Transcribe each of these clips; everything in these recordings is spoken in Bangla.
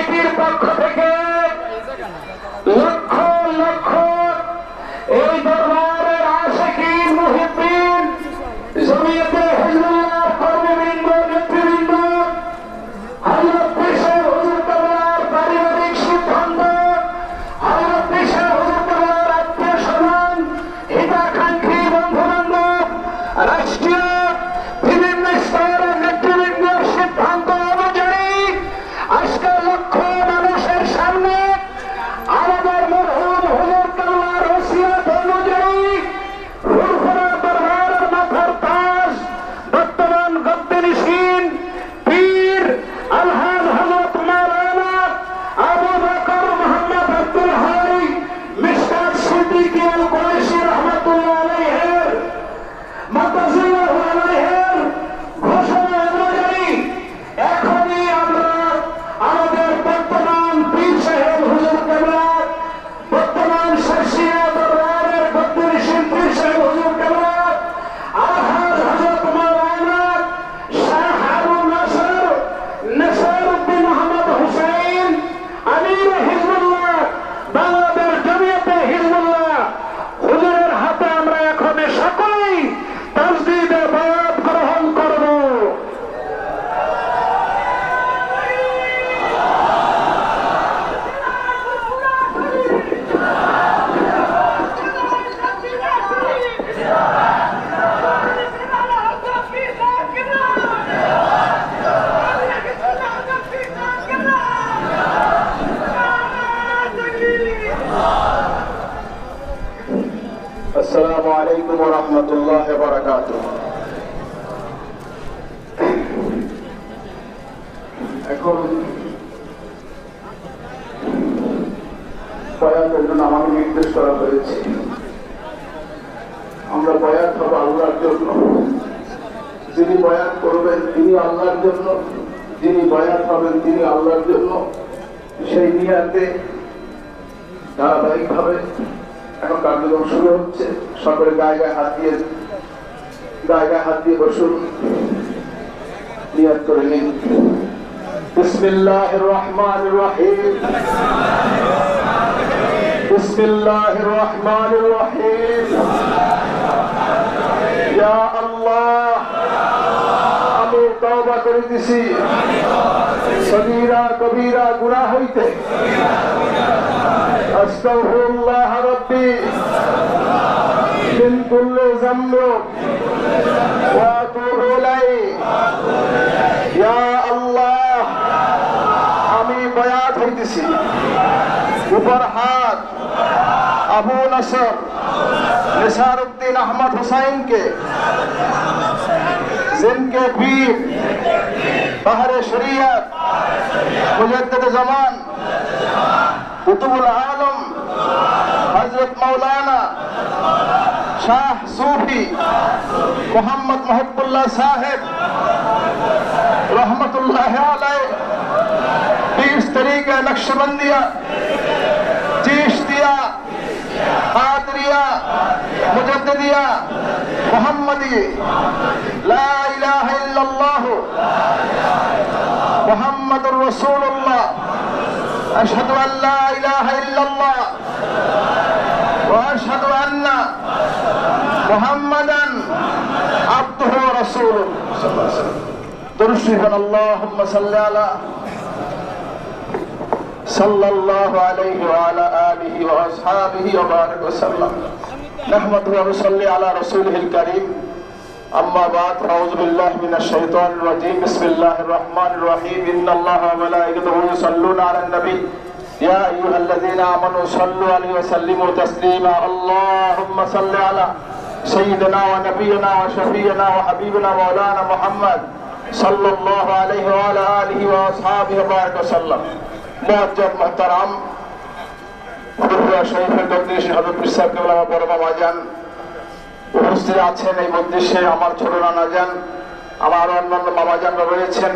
কমিটির পক্ষ থেকে লক্ষ লক্ষ এই দরবারের আশিকিন মুহিব্বিন জমিয়তে হিজবুল্লাহ কর্মীবৃন্দ নেতৃবৃন্দ হযরত পীর সাহেব হুজুর কেবলার পারিবারিক সিদ্ধান্ত হযরত পীর সাহেব হুজুর কেবলার আত্মীয় স্বজন হিতাকাঙ্ক্ষী বন্ধু বান্ধব রাষ্ট্রীয় বিভিন্ন স্তরের নেতৃবৃন্দের সিদ্ধান্ত অনুযায়ী আজকে লক্ষ মানুষের সামনে আমাদের মরহুম হুজুর কেবলার ওসিয়ত অনুযায়ী রুহুর দরবারের মাথার তাজ বর্তমান গদ্দিনশীন পীর আলহাজ হযরত মাওলানা আবু বকর মুহাম্মদ আব্দুল হাই মিশকাত সিদ্দিকী আল কুরাইশী রাহমাতুল্লাহ আলাইহির মাতাজিল্লাহু আলাইহির ঘোষণা অনুযায়ী এখনই আমরা আমাদের বর্তমান পীর সাহেব হুজুর কেবলা বর্তমান শাসিয়া দরবারের গদ্দিনশীন পীর সাহেব হুজুর কেবলা আলহাজ হযরত মাওলানা শাহ আবু নাসর নাসিরউদ্দিন আহমদ হুসাইন আমির হিজবুল্লাহ বাংলাদেশ জমিয়তে হিজবুল্লাহ হুজুরের হাতে আমরা এখন সকলেই তাজদীদে বায়াত গ্রহণ করব। আসসালামু আলাইকুম ওয়া রাহমাতুল্লাহি ওয়া বারাকাতুহু। এখন বয়াতের জন্য আমাকে নির্দেশ করা হয়েছে। আমরা বয়াত হব আল্লাহর জন্য। যিনি বয়াত করবেন তিনি আল্লাহর জন্য, যিনি বয়াত হবেন তিনি আল্লাহর জন্য। সেই নিয়াতে ধারাবাহিকভাবে এখন কার্যক্রম শুরু হচ্ছে। সকলে গায়ে গায়ে হাত দিয়ে বসুন, নিয়াত করে নিন। বিসমিল্লাহির রহমানির রহিম, বিসমিল্লাহির রহমানির রহিম। ইয়া আল্লাহ, আমি তওবা করিতেছি সগীরা কবীরা গুনাহ হইতে। আস্তাগফিরুল্লাহ রাব্বি মিন কুল্লি যামবি ওয়া আতুবু ইলাইহি। ইয়া আল্লাহ, আমি বয়াত হইতেছি উপর হাত আবু নাসর নিসারউদ্দিন আহমদ হুসাইনকে, जिनके पीर बहरे शरीयत मुजद्दिद ज़मान कुतुबुल आलम हजरत मौलाना शाह सूफी मोहम्मद महबूबुल्लाह साहेब रहमतुल्लाह अलैह 20 तरीक़े नक्शबंदिया, चिश्तिया, कादरिया, मुजद्दिदिया, मुहम्मदी, ला इलाहा इल्लल्लाह मुहम्मदुर रसूलुल्लाह, अशहदु अन ला इलाहा इल्लल्लाह व अशहदु अन्ना मुहम्मदन अब्दुहु व रसूलुहु। दुरूद शरीफ अल्लाहुम्मा सल्लि अला सल्लल्लाहु अलैहि व अला आलिहि व अस्हाबिहि व बारिक व सल्लम। नहमदुहु व नसल्ली अला रसूलिहिल करीम। अम्मा बाद, अऊज़ु बिल्लाहि मिनश शैतानिर रजीम। बिस्मिल्लाहिर रहमानिर रहीम। इन्नल्लाहा व मलाइकतहु युसल्लूना अलन नबी या अय्युहल्लज़ीना आमनू सल्लु अलैहि व सल्लिमू तस्लीमा। अल्लाहुम्मा सल्लि अला सय्यिदिना व नबियिना व शफीइना व हबीबिना मौलाना मुहम्मद सल्लल्लाहु अलैहि व अला आलिहि व अस्हाबिहि व बारिक व सल्लम। मुअज्जल मुहतरम শরীফের গদ্দিনশীন হযরত পীর সাহেব কেবলা বড় মামা যান উপস্থিত আছেন। এই মজলিসে আমার ছোট নানা যান, আমার অন্যান্য মামা যানরা রয়েছেন,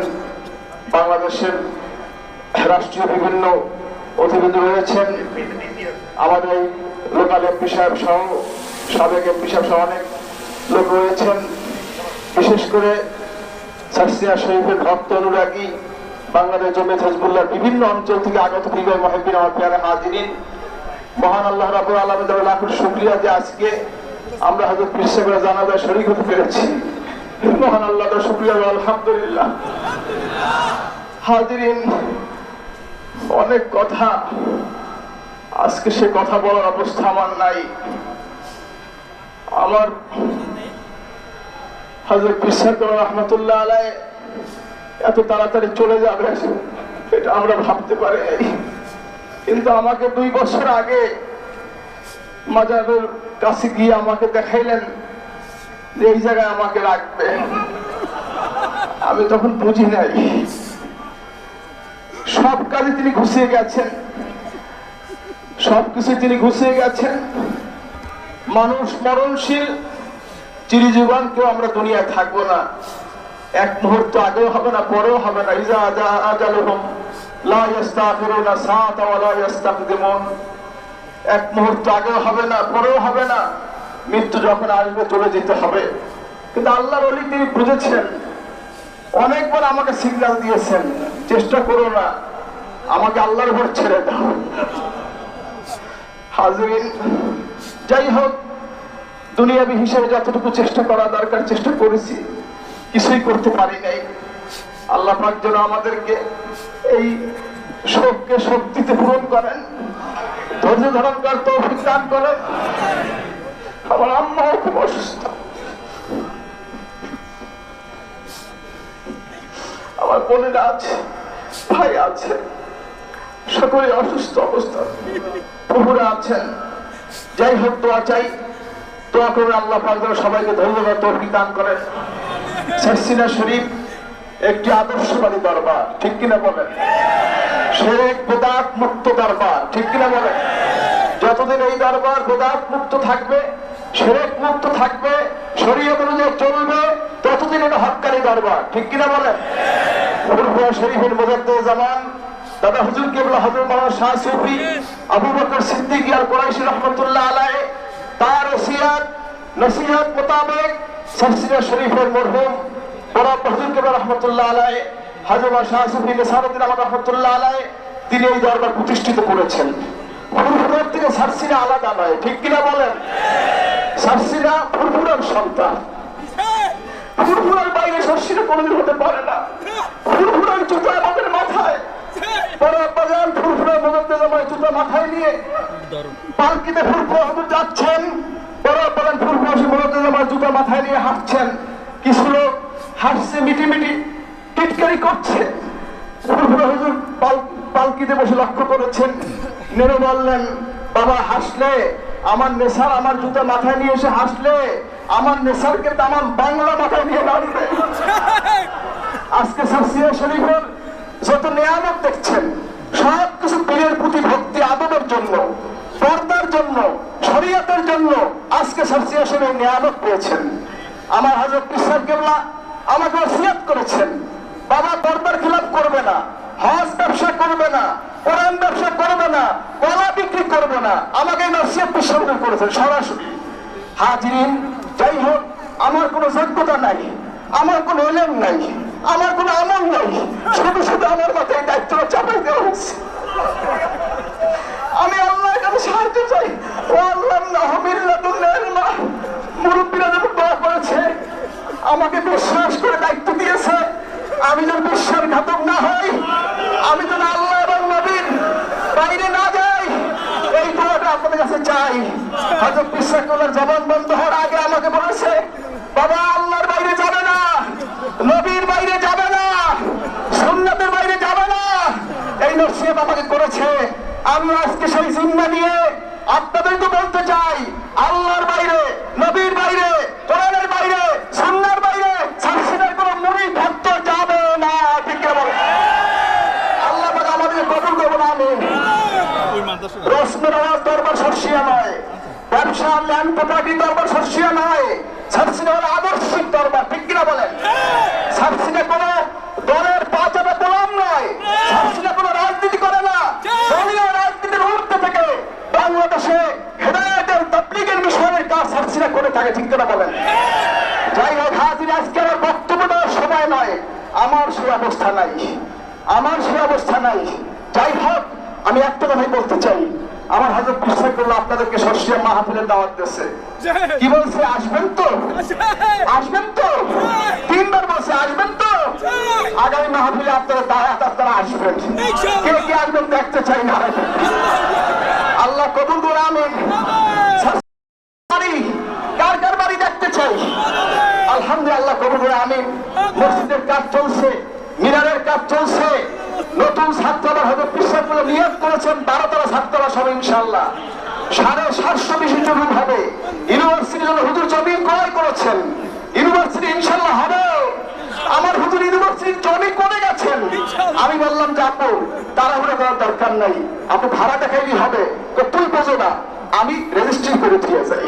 বাংলাদেশের রাষ্ট্রীয় বিভিন্ন অতিথি রয়েছেন, আমাদের এই লোকাল এমপি সাহেব সহ সাবেক এমপি সাহেব সহ অনেক লোক রয়েছেন। বিশেষ করে সাসিয়া শরীফের ভক্ত অনুরাগী বাংলাদেশ জমিয়ত হিজবুল্লাহর বিভিন্ন অঞ্চল থেকে আগত প্রিয় মুহিব্বিন, আমার প্রিয় হাজিরিন, মহান আল্লাহ রাব্বুল আলামিনের লাখ শুকরিয়া যে আজকে আমরা হযরত পীর সাহেবের জানাজায় শরীক হতে পেরেছি। মহান আল্লাহর শুকরিয়া, আলহামদুলিল্লাহ। হাজিরিন, অনেক কথা, আজকে সে কথা বলার অবস্থা আমার নাই। আমার হযরত পীর সাহেব রাহমাতুল্লাহ আলাইহি এত তাড়াতাড়ি চলে যাবে এটা আমরা ভাবতে পারি, কিন্তু আমাকে 2 বছর আগে মাজারের কাছে গিয়ে আমাকে দেখাইলেন যে এই জায়গায় আমাকে রাখবে। আমি তখন বুঝি নাই, সব কাজে তিনি ঘুষিয়ে গেছেন, সবকিছু তিনি ঘুষিয়ে গেছেন। মানুষ মরণশীল, চিরজীবন কেউ আমরা দুনিয়ায় থাকবো না, এক মুহূর্ত আগেও হবে না, পরেও হবে না। ইজা জা আজালুহুম লা ইস্তাখিরুনা সাআতা ওয়া লা ইস্তাকদিমুন। এক মুহূর্ত আগেও হবে না, পরেও হবে না, মৃত্যু যখন আসবে চলে যেতে হবে। কিন্তু আল্লাহর ওলি তিনি বুঝেছেন, অনেকবার আমাকে সিগন্যাল দিয়েছেন, চেষ্টা করো না, আমাকে আল্লাহর উপর ছেড়ে দাও। হাজিরিন, যাই হোক, দুনিয়াবি হিসেবে যতটুকু চেষ্টা করা দরকার চেষ্টা করেছি, কিছুই করতে পারি নাই। আল্লাহ পাক যেন আমাদেরকে এই শোককে শক্তিতে পূরণ করেন, ধৈর্য ধারণ করার তৌফিক দান করেন। আমার আম্মাও খুব অসুস্থ, আমার বোনেরা আছে, ভাই আছে, সকলে অসুস্থ অবস্থা, প্রভুরা আছেন। যাই হোক, দোয়া চাই, দোয়া করে আল্লাহ পাক যেন সবাইকে ধৈর্য ধরার তৌফিক দান করেন। সারসিনা শরীফ একটি আদর্শবাদী দরবার, ঠিক কিনা বলেন? শিরক বিদআত মুক্ত দরবার, ঠিক কিনা বলেন? যতদিন এই দরবার বিদআত মুক্ত থাকবে, শিরক মুক্ত থাকবে, শরীয়ত অনুযায়ী চলবে, ততদিন এটা হক্কানি দরবার, ঠিক কিনা বলেন? ফুরফুরা শরীফের মুজাদ্দিদ জামান দাদা হুজুর কিবলা হযরত মাওলানা শাহ সুফি আবু বকর সিদ্দিক আর কুরাইশি রাহমাতুল্লাহ আলাইহি তার ওসিয়াত নসিহত মোতাবেক সারসিনা শরীফের মরহুম বড় হুজুর কিবলা রাহমাতুল্লাহ আলাইহি হযরত শাহ সুফি নিসারউদ্দিন আহমদ রাহমাতুল্লাহ আলাইহি তিনি এই দরবার প্রতিষ্ঠিত করেছেন। ফুরফুরার থেকে সারসিনা আলাদা নয়, ঠিক কিনা বলেন? সারসিনা ফুরফুরার সন্তান, ফুরফুরার বাইরে সারসিনা কোনোদিন হতে পারে না। ফুরফুরার জুতা আমাদের মাথায়, বড় বাজান ফুরফুরার মুজাদ্দিদ জামায় জুতা মাথায় নিয়ে পালকিতে ফুরফুরা হুজুর যাচ্ছেন, বড় বাজান ফুরফুরা মুজাদ্দিদ জামায় জুতা মাথায় নিয়ে হাঁটছেন। কিছু লোক হাসছে, মিটিমিটি টিটকারি করছে। ফুরফুরা হুজুর পালকিতে বসে লক্ষ্য করেছেন, নেড়ে বললেন, বাবা হাসলে আমার নেশার আমার জুতা মাথায় নিয়ে এসে হাসলে আমার নেশারকে আমার বাংলা মাথায় নিয়ে নাড়বে। আজকে সারসিনা শরীফের যত নিয়ামত দেখছেন, সব কিছু পীরের প্রতি ভক্তি আদবের জন্য, পর্দার জন্য, শরীয়তের জন্য আজকে সারসিনা শরীফের নিয়ামত পেয়েছেন। আমার হযরত পীর সাহেব কেবলা আমাকে ওসিয়ত করেছেন, বাবা পর্দার খিলাফ করবে না, হজ ব্যবসা করবে না, কোরআন ব্যবসা করবে না, কলা বিক্রি করবে না, আমাকে নসিহত পীর সাহেব করেছেন সরাসরি। হাজিরিন, যাই হোক, আমার কোনো যোগ্যতা নাই, আমার কোনো ইলম নাই, আমার কোনো আমল নাই, শুধু শুধু আমার মাথায় দায়িত্বটা চাপাই দেওয়া হয়েছে। আমি আল্লাহর কাছে সাহায্য চাই। ও আল্লাহ, মুরব্বীরা যখন দোয়া করেছে, আমাকে বিশ্বাস করে দায়িত্ব দিয়েছে, আমি যেন বিশ্বাসঘাতক না হই, আমি যেন আল্লাহ এবং নবীর বাইরে না যাই, এই দোয়াটা আপনাদের কাছে চাই। হযরত পীর সাহেব কেবলার জবান বন্ধ হওয়ার আগে আমাকে বলেছে, বাবা আল্লাহর বাইরে যাবে না, নবীর বাইরে যাবে না, সুন্নাতের বাইরে যাবে না, এই নসিহত আমাকে করেছে। আমি আজকে সেই জিম্মা নিয়ে আপনাদেরকে বলতে চাই, আল্লাহর বাইরে, নবীর বাইরে, কোরআনের বাইরে, সুন্নাহর বাইরে সারসিনার কোনো মুরিদ ভক্ত যাবে না, ঠিক কি বলেন? আল্লাহ পাক আমাদের কবুল করুন, আমিন। রসমের আওয়াজ দরবার সারসিনা নয়, ব্যবসা ল্যান্ড প্রপার্টি দরবার সারসিনা নয়, সারসিনা হলো আদর্শিক দরবার, ঠিক কিনা বলেন? সারসিনা কোনো দলের পাঁচাটা গোলাম নয়, সারসিনা কোনো রাজনীতি করে না, দলীয় রাজনীতির ঊর্ধ্বে থেকে বাংলাদেশে হেদায়েতের তাবলীগের মিশনের কাজ সারসিনা করে থাকে, ঠিক কিনা বলেন? যাই হোক হাজির, আজকে আমার বক্তব্য দেওয়ার সময় নয়, আমার সেই অবস্থা নাই। আমার সে অবস্থা নাই। যাই হোক, আমি একটা কথাই বলতে চাই, আমার হযরত বিশ্বকল্লাহ আপনাদেরকে সরসিয়া মাহফিলের দাওয়াত দিয়েছে। কি বলছে? আসবেন তো? আসবেন তো? তিনবার বলছে আসবেন তো? আগামী মাহফিলে আপনারা দাওয়াত, আপনারা আসবেন। কে কে আসবেন দেখতে চাই না। আল্লাহ কবুল করে। আমিন। কার কার বাড়ি দেখতে চাই? আলহামদুলিল্লাহ কবুল করে। আমিন। মসজিদের কাজ চলছে, মিনারের কাজ চলছে। নতুন ছাত্ররা হযরত বিশ্বকল্লাহ নিয়োগ করেছেন 12তলা ছাত্ররা সব ইনশাআল্লাহ 750 বেশি জমি হবে। ইউনিভার্সিটির জন্য হুজুর জমি ক্রয় করেছেন। ইউনিভার্সিটি ইনশাআল্লাহ হবে। আমার হুজুর ইউনিভার্সিটির জমি করে গেছেন। আমি বললাম যে আপু তাড়াহুড়ো করার দরকার নাই, আপু ভাড়া দেখাইলি হবে। তো তুই বোঝো না, আমি রেজিস্ট্রি করে দিয়ে যাই।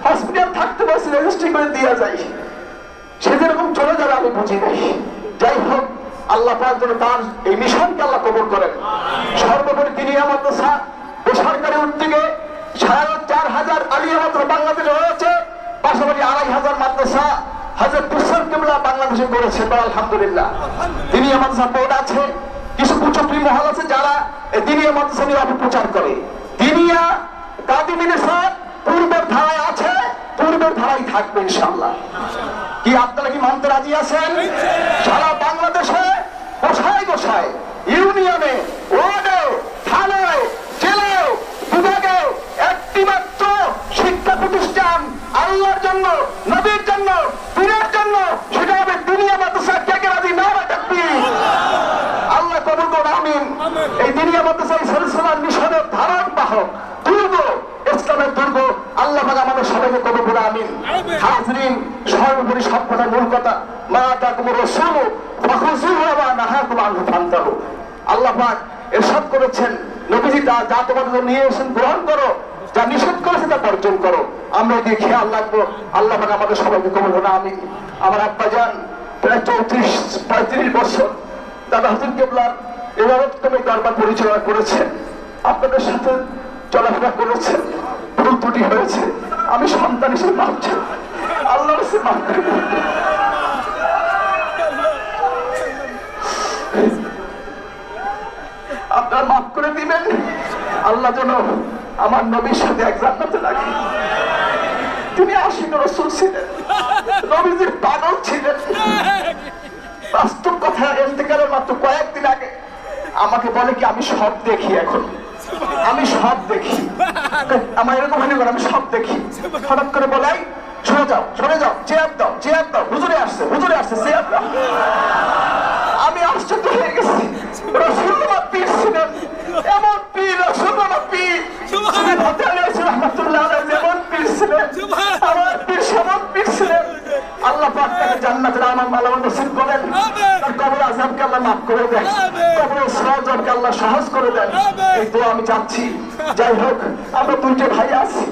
হসপিটাল থাকতে বসে রেজিস্ট্রি করে দিয়ে যাই। সে যেরকম চলে যাবে আমি বুঝি নাই। যাই হোক, আল্লাহ পাক যেন তার এই মিশনকে আল্লাহ কবুল করেন। সর্বোপরি দিনিয়া মাদ্রাসা বেসরকারি উদ্যোগে ৪,৫০০ আলিয়া মাদ্রাসা বাংলাদেশে রয়েছে। পাশাপাশি ২,৫০০ মাদ্রাসা হযরত বিশ্বকল্লাহ বাংলাদেশে করেছে। আলহামদুলিল্লাহ। দিনিয়া মাদ্রাসা বোর্ড আছে, কিছু কুচক্রী মহল আছে যারা এই দিনিয়া মাদ্রাসা নিয়ে অপপ্রচার করে। দিনিয়া কাদিমিনেসার পূর্বের ধারায় আছে, পূর্বের ধারায় থাকবে ইনশাআল্লাহ। কি আপনারা কি মানতে রাজি আছেন? সারা বাংলাদেশে গোসায় গোসায়, ইউনিয়নে, ওয়ার্ডে, থানায়, জেলায়, বিভাগে একটি মাত্র শিক্ষা প্রতিষ্ঠান আল্লাহর জন্য, নবীর জন্য, পীরের জন্য, সেটা হবে দিনিয়া মাদ্রাসা। কে কে রাজি? নারা তাকবীর। আল্লাহ কবুল করুন। আমিন। এই দিনিয়া মাদ্রাসা এই সিলসিলার মিশনের ধারণ বাহক, দুর্গ, ইসলামের দুর্গ। আল্লাহ পাক আমাদের সবাইকে কবুল করুন। আমিন। হাজরিন, সর্বোপরি সব কথা মূল কথা, মা আতাকুমুর রাসূলু ফাখুযুহু ওয়া মা নাহাকুম আনহু ফান্তাহু। আল্লাহ পাক ইরশাদ করেছেন, নবীজি যা তোমাদের জন্য নিয়ে এসেছেন গ্রহণ করো, যা নিষেধ করেছে তা বর্জন করো। আমরা এদিকে খেয়াল রাখবো। আল্লাহ পাক আমাদের সবাইকে কবুল করুন। আমিন। আমার আব্বা জান প্রায় 34-35 বছর দাদা হুজুর কেবলার ইবাদত কমিটি দরবার পরিচালনা করেছেন। আপনাদের সাথে চলাফেরা করেছেন, ভুল ত্রুটি হয়েছে। আমি সন্তান হিসেবে মাফ চাই, আল্লাহর কাছে মাফ করে দিন। আপনারা মাফ করে দিবেন। আল্লাহ যেন আমার নবীর সাথে এক জান্নাতে রাখে। তিনি আশিক রাসূল ছিলেন, নবীজির পাগল ছিলেন। বাস্তব কথা, ইন্তেকালের মাত্র কয়েকদিন আগে আমাকে বলে কি আমি সব দেখি, এখন আমি সব দেখি। আমার এরকম মনে করে আমি সব দেখি। হঠাৎ করে বলাই সরে যাও, সরে যাও, চেয়ার দাও, চেয়ার দাও, হুজুরে আসছে, হুজুরে আসছে, চেয়ার দাও। আমি আশ্চর্য হয়ে গেছি। রাসূলুল্লাহ পীর ছিলেন, এমন পীর, রাসূলুল্লাহ পীর। রহমাতুল্লাহ আলাইহি যেমন পীর ছিলেন, আমার পীর সেমন পীর ছিলেন। আল্লাহ পাক তাকে জান্নাতের আমার মালামাল নসিব করেন। তার কবর আযাবকে আল্লাহ মাফ করে দেন, কবরের সওয়াবকে আল্লাহ সহজ করে দেন। এই তো আমি চাচ্ছি। যাই হোক, আমরা দুইটা ভাই আছি।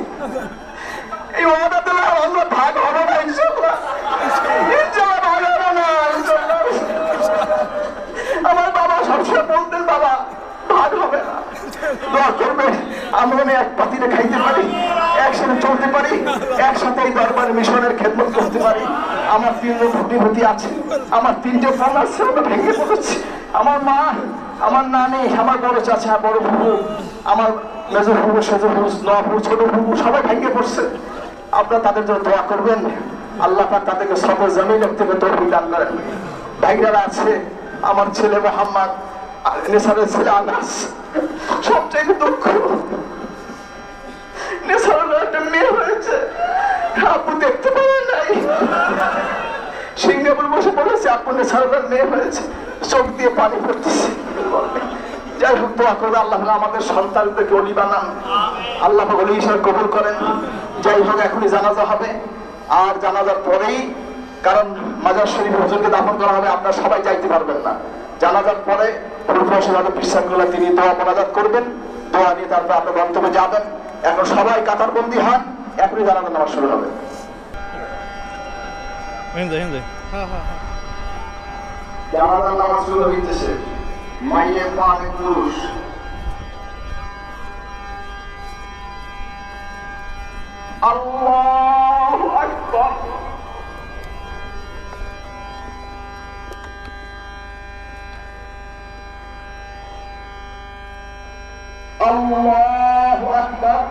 এই ওয়াদাতুল আল্লাহ ভাগ হবে না ইনশাআল্লাহ। ইনশাআল্লাহ ভাগ হবে না ইনশাআল্লাহ। আমার বাবা সবসময় বলতেন, বাবা ভাগ হবে না। দোয়া করবে আমরা এক পাতিলে খাইতে পারি, একসাথে চলতে পারি, একসাথে এই দরবার মিশনের খেদমত করতে পারি। আমার 3 ভূতি আছে, আমার 3টে ফোন আছে, আমরা ভেঙে পড়েছি। আমার মা, আমার নানি, আমার বড় চাচা, বড় ফুফু, আমার মেজো ফুফু, সেজো ফুফু, নফু, ছোট ফুফু সবাই ভেঙে পড়ছে। আপনারা তাদের জন্য দোয়া করবেন। আল্লাহ পাক তাদেরকে সবর জমিন থেকে তৌফিক দান করেন। ভাইরা আছে, আমার ছেলে মোহাম্মদ, নেসারের ছেলে আনাস। সবচেয়ে দুঃখ, নেসারের একটা মেয়ে হয়েছে, আপু দেখতে পারে নাই। সিঙ্গাপুর বসে বলেছে আপু নেসারের মেয়ে হয়েছে, চোখ দিয়ে পানি পড়তেছে। যাই হোক, দোয়া করবে আল্লাহ আমাদের সন্তানদেরকে ওলি বানান, আল্লাহ ওলি হিসেবে কবুল করেন। যাই হোক, এখনই জানাজা হবে, আর জানাজার পরেই, কারণ মাজার শরীফ হুজুরকে দাফন করা হবে, আপনারা সবাই যাইতে পারবেন না। জানাজার পরে তিনি দোয়া মোনাজাত করবেন, দোয়া নিয়ে তারপর আপনার গন্তব্যে যাবেন। এখন সবাই কাতারবন্দি হন, এখনই জানাজার নামাজ শুরু হবে। জানাজার নামাজ শুরু হইতেছে। মাইয়ে পানে পুরুষ, আল্লাহু আকবার। আল্লাহু আকবার।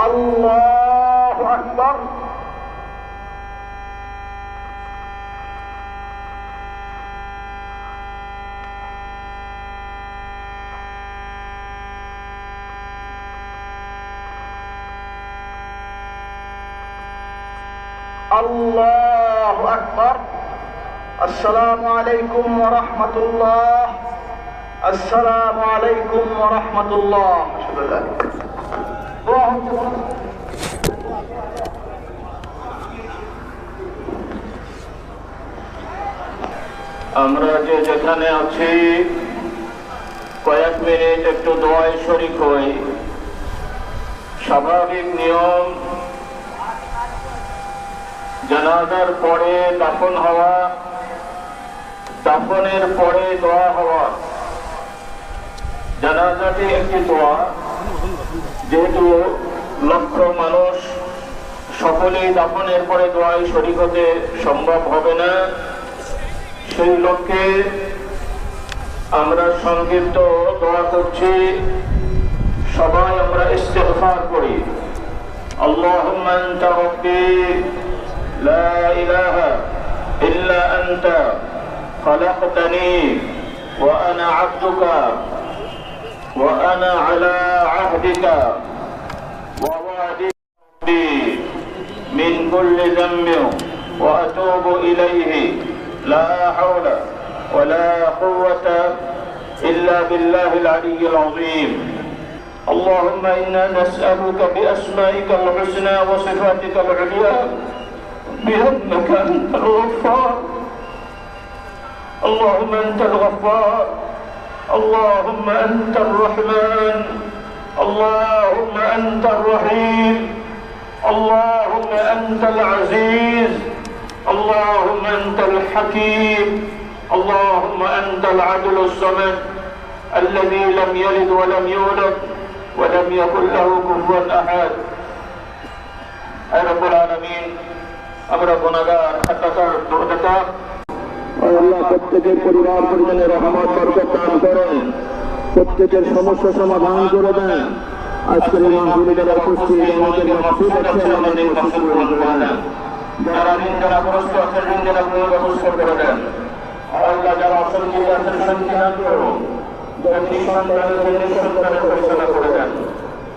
আল্লাহু আকবার। আল্লাহু আকবার। আসসালামু আলাইকুম ওয়া রাহমাতুল্লাহ। আসসালামু আলাইকুম ওয়া রাহমাতুল্লাহ। আমরা যে যেখানে আছি কয়েক মিনিট একটু দোয়ায় শরীক হই। স্বাভাবিক নিয়ম, জানাজার পরে দাফন হওয়া, দাফনের পরে দোয়া হওয়া। জানাজাটি একটি দোয়া, যেহেতু লক্ষ মানুষ সকলেই দাফনের পরে দোয়ায় শরীক হতে সম্ভব হবে না, সেই লক্ষ্যে আমরা সংক্ষিপ্ত দোয়া করছি। সবাই আমরা ইস্তেগফার করি। আল্লাহুম্মা আনতা রাব্বি লা ইলাহা ইল্লা আনতা খালাকতানি ওয়া আনা আবদুকা ওয়া আনা আলা আহদিকা ওয়া ওয়া'দি মিন কুল্লি যামবিন ওয়া আতুবু ইলাইহি لا حول ولا قوة إلا بالله العلي العظيم. اللهم إنا نسألك بأسمائك الحسنى وصفاتك العليا بأنك أنت الغفار. اللهم أنت الغفار. اللهم أنت الرحمن. اللهم أنت الرحيم. اللهم أنت العزيز. اللهم أنت الحكيم. اللهم أنت العدل الصمد الذي لم يلد ولم يولد ولم يكن له كفوا أحد. أي رب العالمين আমরা গুনাহগার খাতাকার দুর্দাতা আল্লাহ প্রত্যেকের পরিবার পরিজনের রহমত বরকত দান করেন, প্রত্যেকের সমস্যা সমাধান করে দেন। আজকের এই মাহফিলে যারা উপস্থিত আমাদের মাহফিল আছে আমাদের মাহফিল করে দেন। যারা ঋণের গ্রস্ত আছেন ঋণের ব্যবস্থা করে দেন। আল্লাহ যারা অসংখ্য আছেন শান্তি দান করুন। যারা নিঃসন্তানের নিঃসন্তানের ফয়সালা করে দেন।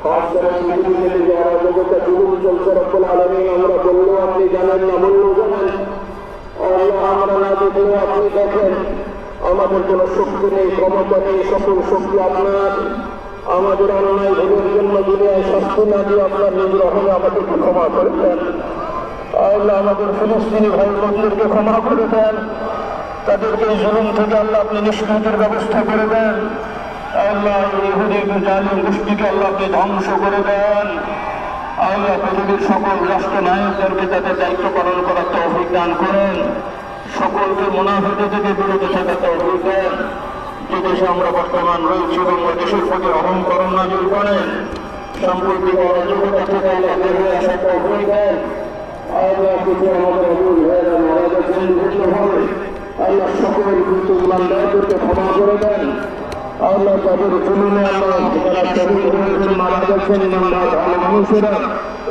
খাস করে পৃথিবীতে যারা জগতে জুলুম চলছে রব্বুল আলামিন আমরা বললেও আপনি জানেন, না বললেও জানেন। আল্লাহ আমরা না দেখলেও আপনি দেখেন। আমাদের কোনো শক্তি নেই, ক্ষমতা নেই, সকল শক্তি আপনার। আমাদের অন্যায় ভুলের জন্য দুনিয়ায় শাস্তি না দিয়ে আপনার নিজ রহমে আমাদেরকে ক্ষমা করে দেন। আল্লাহ আমাদের ফিলিস্তিনি ভাই বোনদেরকে ক্ষমা করে দেন। তাদেরকে এই জুলুম থেকে আল্লাহ আপনি নিষ্কৃতির ব্যবস্থা করে দেন। আল্লাহ ইহুদি জালিম গোষ্ঠীকে আল্লাহ আপনি ধ্বংস করে দেন। আল্লাহ পৃথিবীর সকল রাষ্ট্রনায়কদেরকে তাদের দায়িত্ব পালন করার তৌফিক দান করেন। সকলকে মুনাফিকি থেকে বিরত থাকার তৌফিক দেন। যে দেশে আমরা বর্তমান রয়েছি এবং দেশের প্রতি অহংকরণ নাযিল করেন। সাম্প্রতিক অরাজকতা থেকে আল্লাহ বের হয়ে আসার তৌফিক দেন। আল্লাহ কিছু আমাদের অবুল ভাইয়েরা মারা গেছেন বিভিন্নভাবে। আল্লাহ সকল কিন্তু ইমানদারদেরকে ক্ষমা করে দেন। আল্লাহ তাদের জমিনে আল্লাহ যারা শহীদ হয়েছেন মারা গেছেন ইমানদার ভালো মানুষেরা,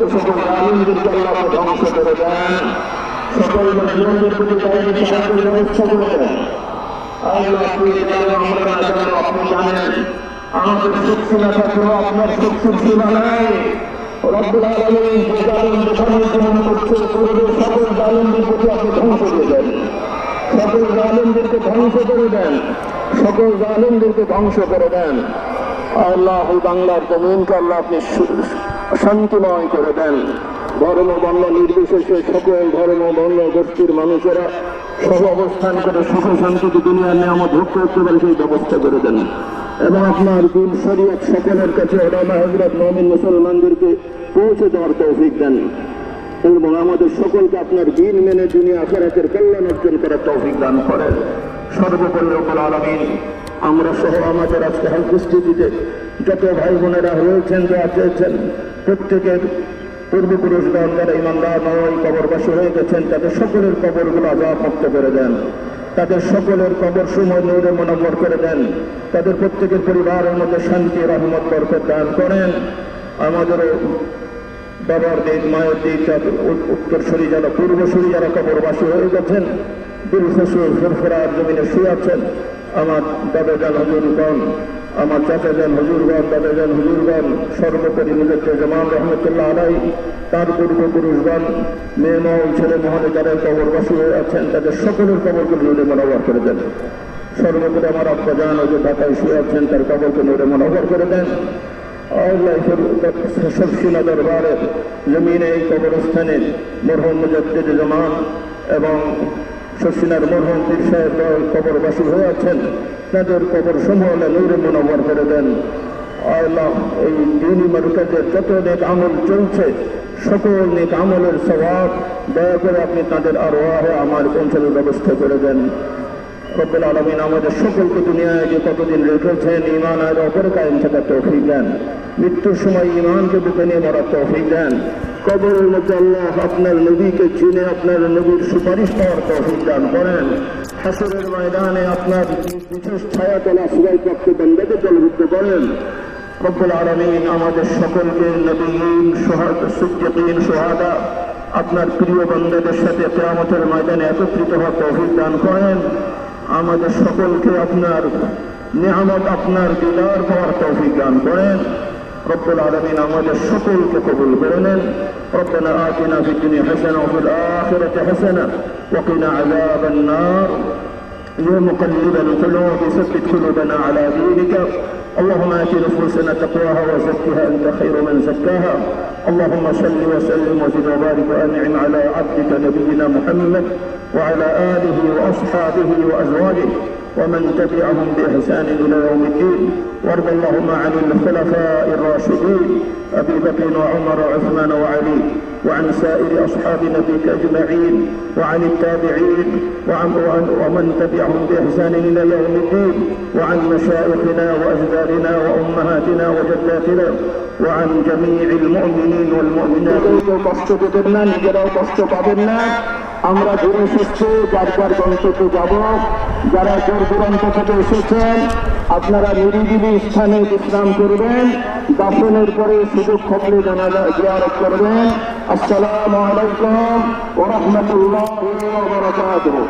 এ সকল জালিমদেরকে আল্লাহ ধ্বংস করে দেন। সকল মুসলিমদের প্রতি দায়িত্ব সাহায্যের ব্যবস্থা করে দেন। আল্লাহ আপনি জানেন, আমরা না জানেন, আপনি জানেন। আমাদের শক্তি না থাকলেও আপনার শক্তির সীমা নাই। রব্বুল আলামিন যে জালিমদের সম্মুখীন করছে পূর্বের সকল জালিমদের প্রতি আপনি ধ্বংস করে দেন। সকল জালিমদেরকে ধ্বংস করে দেন। সকল জালিমদেরকে ধ্বংস করে দেন। আল্লাহ বাংলার জমিনকে আল্লাহ আপনি শান্তিময় করে দেন। ধর্ম বর্ণ নির্বিশেষে সকল ধর্ম বর্ণ গোষ্ঠীর মানুষেরা সহ অবস্থান করে সুখ শান্তিতে দুনিয়ার নিয়ামত ভোগ করতে পারে সেই ব্যবস্থা করে দেন। এবং আপনার দিন শরীয়ত সকলের কাছে ওলামা হযরত মুমিন মুসলমানদেরকে পৌঁছে দেওয়ার তৌফিক দেন এবং আমাদের সকলকে আপনার দিন মেনে দুনিয়া আখিরাতের কল্যাণ অর্জন করার তৌফিক দান করেন। সর্বোপরি রব্বুল আলামিন আমরা সহ আমাদের আজকে উপস্থিতিতে যত ভাই বোনেরা রয়েছেন দোয়া চেয়েছেন, প্রত্যেকের পূর্বপুরুষগণ যারা ইমানদার নয় কবরবাসী হয়ে গেছেন তাদের সকলের কবরগুলো আযাব মুক্ত করে দেন, তাদের সকলের কবর সময় নূরে মুনাওয়ার করে দেন, তাদের প্রত্যেকের পরিবারের মধ্যে শান্তি রহমত বরকত দান করেন। আমাদেরও বাবার দিক মায়ের দিক উত্তরসূরি যারা পূর্বসূরি যারা কবরবাসী হয়ে গেছেন দিল ফসুর ফুরফুরার জমিনে শুয়ে আছেন, আমার দাদা যান হুজুরগণ, আমার চাচা যান হুজুরগণ, দাদা যান হুজুরগণ, সর্বোপরি মুজাদ্দিদ রহমতুল্লাহ আলাই তার পূর্বপুরুষগণ মেয়েমহল ছেলে মহলে যারা কবরবাসী হয়ে আছেন তাদের সকলের কবরকে নূরে মুনাওয়ার করে দেন। সর্বোপরি আমার আব্বা জান ওই যে ঢাকায় শুয়ে আছেন তার কবরকে নূরে মুনাওয়ার করে দেন। সরসিনা দরবারের জমিনে এই কবরস্থানে মরহুম মুজাদ্দিদ জামান এবং সরসিনার মরহুম পীর সাহেব কবরবাসী হয়ে আছেন তাদের কবর সমূহ নূরে মুনাওয়ার করে দেন। আল্লাহ এই দ্বীনি মারকাজের যত নেক আমল চলছে সকল নেক আমলের সওয়াব দয়া করে আপনি তাদের আরওয়াহে আমার পৌঁছানোর ব্যবস্থা করে দেন। রব্বুল আলামিন আমাদের সকলকে দুনিয়ায় যে কতদিন রেখেছেন ঈমান আর অপর কায়েম থাকার তৌফিক দেন, মৃত্যুর সময় ঈমানকে বুকে নিয়ে মরার তৌফিক দেন। কবরের মধ্যে আল্লাহ আপনার নবীকে চিনে আপনার নবীর সুপারিশ পাওয়ার তৌফিক দান করেন। হাসরের ময়দানে আপনার বিশেষ ছায়াতলা সুরাইপ্রাপ্ত বান্দাদের দলভুক্ত করেন। রব্বুল আলামিন আমাদের সকলকে নবীন সিদ্দিকীন শুহাদা আপনার প্রিয় বান্দাদের সাথে কিয়ামতের ময়দানে একত্রিত হওয়ার তৌফিক দান করেন। আমাদের সকলকে আপনার নিয়ামত আপনার দিদার পাওয়ার তৌফিক দান করেন। রব্বুল আলামিন আমাদের সকলকে কবুল করে নেন। ربنا آتنا في الدنيا حسنة وفي الآخرة حسنة وقنا عذاب النار. يا مقلب القلوب ثبت قلوبنا على دينك. اللهم آت نفوسنا تقواها وزكها أنت خير من زكاها. اللهم صل وسلم وزد وبارك وأنعم على عبدك نبينا محمد وعلى آله وأصحابه وأزواجه ومن تبعهم بإحسان إلى يوم الدين. وارض اللهم عن الخلفاء الراشدين أبي بكر وعمر وعثمان وعلي وعن سائر أصحاب نبيك أجمعين وعن التابعين ومن تبعهم بإحسان إلى يوم الدين وعن مشايخنا وأجدادنا وأمهاتنا وجداتنا وعن جميع المؤمنين والمؤمنات. কষ্ট পেতেন না, নিজেরাও কষ্ট পাবেন না। আমরা ঘুরে সুস্থ যার গন্তব্যে যাব। যারা দূর দূরান্ত থেকে এসেছেন আপনারা নিরিবিলি স্থানে বিশ্রাম করবেন, দাফনের পরে সুযোগ থাকলে জানাজা জিয়ারত করবেন। আসসালামু আলাইকুম ওয়া রাহমাতুল্লাহি ওয়া বারাকাতুহু।